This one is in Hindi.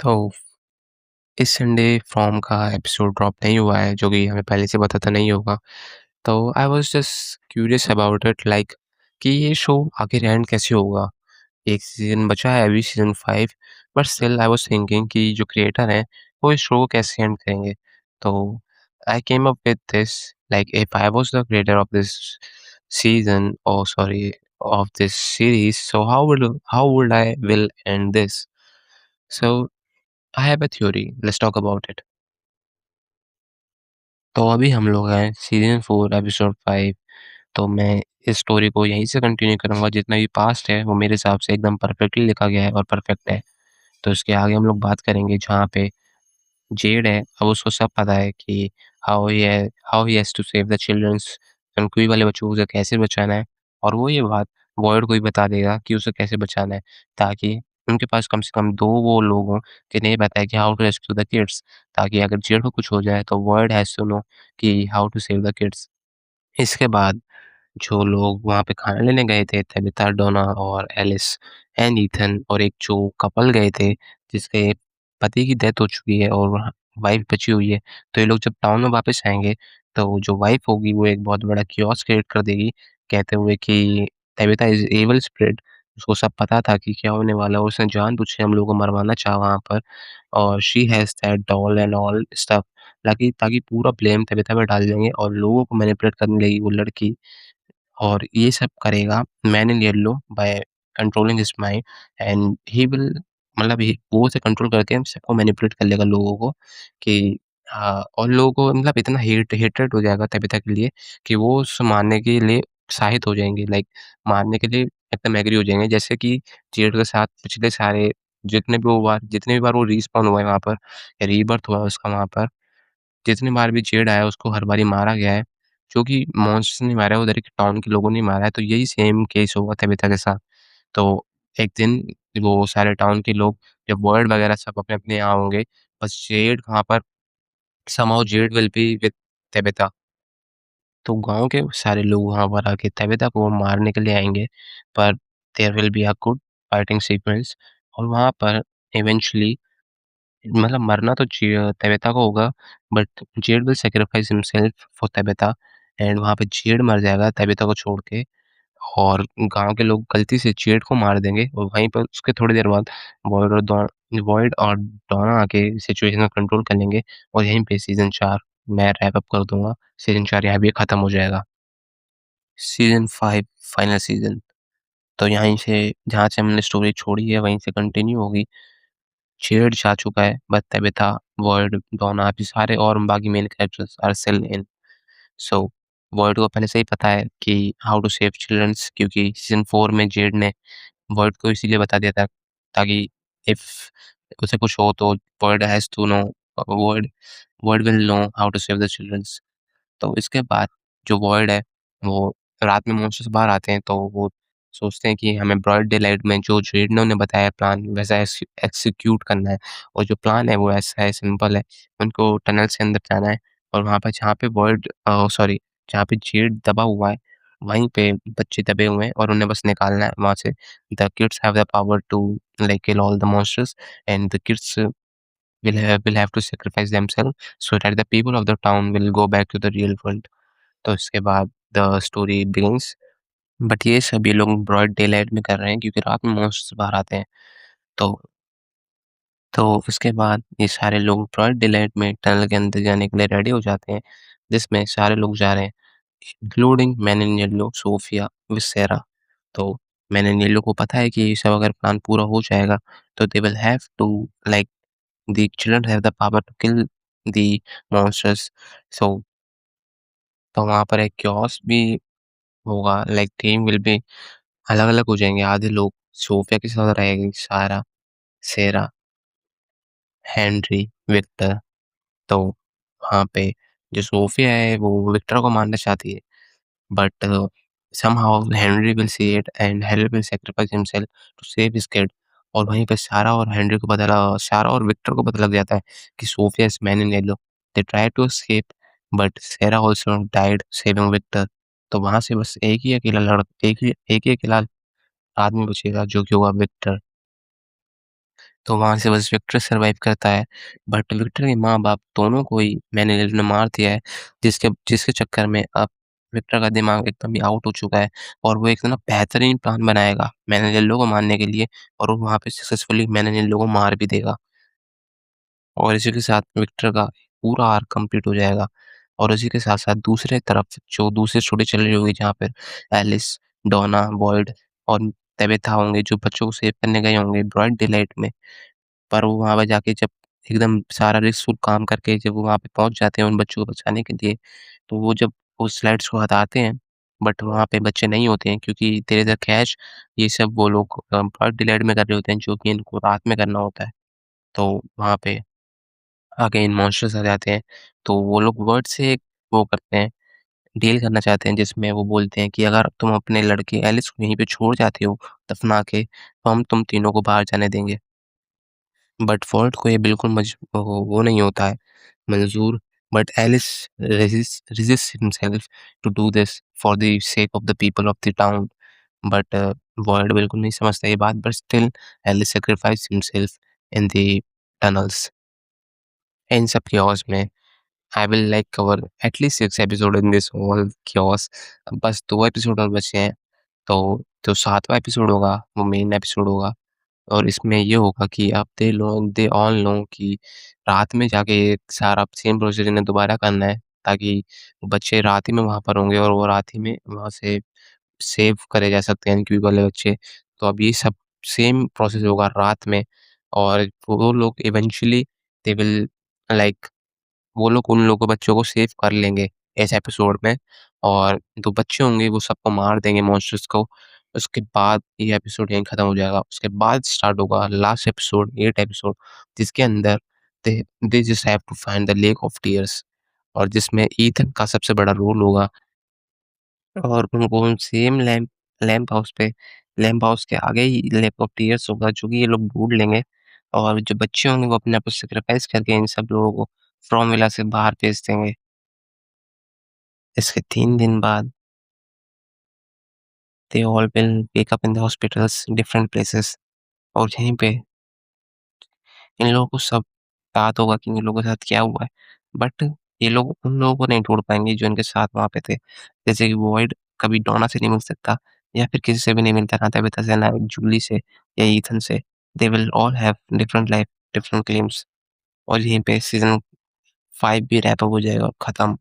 तो इस संडे फ्रॉम का एपिसोड ड्रॉप नहीं हुआ है, जो कि हमें पहले से पता था नहीं होगा। तो I was just curious about it like कि ये शो आखिर एंड कैसे होगा? एक सीज़न बचा है अभी season 5 but still I was thinking कि जो क्रिएटर हैं, वो इस शो को कैसे एंड करेंगे? तो I came up with this like if I was the creator of this season oh sorry of this series, so how would I will end this? So I have a theory. Let's talk about it. तो अभी हम लोग हैं सीज़न 4 एपिसोड 5 तो मैं इस स्टोरी को यहीं से कंटिन्यू करूँगा जितना भी पास्ट है वो मेरे हिसाब से एकदम परफेक्टली लिखा गया है और परफेक्ट है। तो इसके आगे हम लोग बात करेंगे जहाँ पे जेड है, अब उसको सब पता है कि how he has to save the childrens कनकुई वाले बच्चों को उसे कैसे बचाना है और वो ये बात वॉयड को भी बता देगा कि उसे कैसे बचाना है, ताकि उनके पास कम से कम 2 वो लोग हों जिन्हें ये पता है कि how to rescue the kids ताकि अगर जेड को कुछ हो जाए तो वॉयड हैज़ टू नो कि how to save the kids. इसके बाद जो लोग वहाँ पे खाना लेने गए थे, तबीता, डोना और एलिस एंड ईथन और एक जो कपल गए थे, जिसके पति की डेथ हो चुकी है और वहाँ वाइफ़ बची हुई है। तो ये लोग जब टाउन में वापस आएँगे, तो जो वाइफ़ होगी वो एक बहुत बड़ा कियोस्क क्रिएट कर देगी, कहते हुए कि तबीता इज़ एविल स्पिरिट। उसको सब पता था कि क्या होने वाला है और उसने जानबूझ के हम लोगों को मरवाना चाहा वहाँ पर और she has that doll and all stuff ताकि ताकि पूरा ब्लेम तबीता पे डाल देंगे और लोगों को मैनिपुलेट करने लगेगी वो लड़की। और ये सब करेगा man in yellow by controlling his mind and he will मतलब ही वो उसे कंट्रोल करके सबको मैनिपुलेट कर लेगा लोगों को कि और लोगों को मतलब इतना हेटेड हो जाएगा तबीता के लिए कि वो उसे मारने के लिए उत्साहित हो जाएँगे लाइक मारने के लिए एकदम एग्री हो जाएँगे। जैसे कि जेड के साथ पिछले सारे जितने भी बार वो रिस्पॉन हुआ है वहाँ पर या रीबर्थ हुआ है उसका वहाँ पर जितनी बार भी जेड आया उसको हर बारी मारा गया है, जो कि मॉन्स्टर्स ने मारा है उधर के टाउन के लोगों ने मारा है, तो यही सेम केस हुआ था तबीता के साथ। तो एक दिन वो सारे टाउन के लोग जब वर्ड वगैरह सब अपने-अपने यहाँ होंगे, बस जेड वहाँ पर somehow Z will be with Tabitha. तो गाँव के सारे लोग वहाँ पर आके तबीता को मारने के लिए आएँगे, पर there will be a good fighting sequence और वहाँ पर इवेंचुअली मतलब मरना तो तबीता को होगा but Z will sacrifice himself for Tabitha and वहाँ पे जेड मर जाएगा तबीता को छोड़ के और गाँव के लोग गलती से जेड को मार देंगे और वहीं पर उसके थोड़ी देर बाद वॉइड और डॉना आके सिचुएशन को कंट्रोल कर लेंगे और यहीं पे सीज़न 4 मैं रैप अप कर दूँगा। सीज़न 4 यहाँ भी खत्म हो जाएगा। सीज़न 5 फाइनल सीज़न तो यहीं से जहाँ से हमने स्टोरी छोड़ी है वहीं से कंटिन्यू होगी। शेर जा चुका है, बट तबीता, वर्ड, डोना अभी सारे और बाकी main characters are still in. So वर्ड को पहले से ही पता है कि हाउ टू सेव चिल्ड्रंस क्योंकि सीज़न 4 में जेड ने वर्ड को इसीलिए बता दिया था ताकि इफ उसे कुछ हो तो वर्ड हैज़ टू नो वर्ड वर्ड will know how to save the childrens. तो इसके बाद जो वर्ल्ड है, वो रात में मॉन्स्टर्स बाहर आते हैं, तो वो सोचते हैं कि हमें ब्रॉड डे लाइट में जो रेडनो ने बताया प्लान वैसा एग्ज़ीक्यूट करना है और जो प्लान है वो ऐसा है, सिंपल है। उनको टनल से अंदर जाना है और वहाँ पे जहाँ पे सॉरी जहाँ पे जेड दबा हुआ है, वहीं पे बच्चे दबे हुए हैं और उन्हें बस निकालना है वहाँ से। The kids have the power to like kill all the monsters and the kids will have to sacrifice themselves so that the people of the town will go back to the real world। तो इसके बाद द स्टोरी बिगिंस बट ये सब ये लोग ब्रॉड डे लाइट में कर रहे हैं क्योंकि रात में मॉन्स्टर्स बाहर आते हैं। तो तो उसके बाद ये सारे लोग ब्रॉड डे लाइट में टनल के अंदर जाने के लिए रेडी हो जाते हैं, जिसमें सारे लोग जा रहे हैं, including man in yellow, Sophia, विसेरा। तो मैन इन येलो को पता है कि ये सब अगर प्लान पूरा हो जाएगा, तो they will have to like the children have the power to kill the monsters। so तो वहाँ पर एक chaos भी होगा लाइक टीम विल बी अलग-अलग हो जाएँगे। आधे लोग सोफिया के साथ रहेंगे सारा, सेरा, हेनरी, विक्टर। तो वहाँ पे जो सोफिया है वो विक्टर को मारना चाहती है। But somehow Henry will see it and Henry will sacrifice himself to save his kid। और वहीं पे सारा और विक्टर को पता लग जाता है कि Sophia is man in yellow. They try to escape but Sera also died saving Victor. तो वहाँ से बस एक ही अकेला आदमी बचेगा जो कि होगा विक्टर। तो वहाँ से बस विक्टर सर्वाइव करता है। बट विक्टर के माँ-बाप दोनों को ही मैनेजर ने मार दिया है, जिसके जिसके चक्कर में अब विक्टर का दिमाग एकदम ही आउट हो चुका है और वो एक ना बेहतरीन प्लान बनाएगा मैनेजेलो को मारने के लिए और वो वहाँ पे सक्सेसफुली मैनेजेलो को मार भी देगा। और इसी के साथ विक्टर का पूरा आर्क कंप्लीट हो जाएगा। और उसी के साथ-साथ दूसरे तरफ जो दूसरी स्टोरी चल रही होगी जहाँ पर एलिस, डोना, बॉयड और टेबेथा होंगे जो बच्चों को सेव करने गए होंगे ब्रॉड डेलाइट में। पर वो वहाँ पे जाके जब एकदम सारा रिस्कफुल काम करके जब वो वहाँ पे पहुँच जाते हैं उन बच्चों को बचाने के लिए, तो वो जब उस स्लाइड्स को हटाते हैं, बट वहाँ पे बच्चे नहीं होते हैं क्योंकि देयर इज़ अ कैच ये सब वो लोग ब्रॉड डेलाइट में कर रहे होते हैं जो कि इनको रात में करना होता है। तो वहाँ पे अगेन मॉन्स्टर्स आ जाते हैं, तो वो लोग वर्ड से एक वो करते हैं, डील करना चाहते हैं जिसमें वो बोलते हैं कि अगर तुम अपने लड़के एलिस को यहीं पे छोड़ जाते हो दफना के, तो हम तुम तीनों को बाहर जाने देंगे। बट फोर्ड को ये बिल्कुल वो नहीं होता है मंज़ूर, but Ellis resist himself to do this for the sake of the people of the town. But Boyd बिल्कुल नहीं समझता ये बात, but still Ellis sacrifice himself in the tunnels. इन सब chaos में I will like cover at least 6 episode in this whole chaos। बस 2 एपिसोड और बचे हैं, तो जो 7वाँ एपिसोड होगा, वो मेन एपिसोड होगा। और इसमें ये होगा कि अब दे ऑल नो कि रात में जाके सारा सेम प्रोसीजर इन्हें दोबारा करना है, ताकि बच्चे रात ही में वहाँ पर होंगे और वो रात ही में वहाँ से सेव करे जा सकते हैं एनक्यू वाले बच्चे। तो अब ये सब सेम प्रोसेस होगा रात में और वो लोग इवेंचुअली दे विल लाइक वो लोग उन लोगों बच्चों को सेव कर लेंगे इस एपिसोड में और जो बच्चे होंगे वो सबको मार देंगे मॉन्स्टर्स को। उसके बाद ये एपिसोड यहीं खत्म हो जाएगा। उसके बाद स्टार्ट होगा लास्ट एपिसोड 8 एपिसोड जिसके अंदर they they just have to find the lake of tears और जिसमें ईथन का सबसे बड़ा रोल होगा और उनको सेम लैंप हाउस के आगे ही लेक ऑफ टीयर्स होगा जो कि ये लोग ढूँढ लेंगे और जो बच्चे होंगे वो अपने आप को सैक्रिफाइस करके इन सब लोगों को फ्रॉम विला से बाहर भेज देंगे। इसके 3 दिन बाद they all will wake up in the hospitals different places और यहीं पे इन लोगों को सब याद होगा कि इन लोगों के साथ क्या हुआ है। बट ये लोग उन लोगों को नहीं ढूँढ पाएँगे जो इनके साथ वहाँ पे थे। जैसे कि वॉइड कभी डोना से नहीं मिल सकता या फिर किसी से भी नहीं मिलता, ना तबियता से, ना जूली से या ईथन से। They will all have different life, different claims और यहीं पे सीज़न 5 भी रैप अप हो जाएगा, खत्म।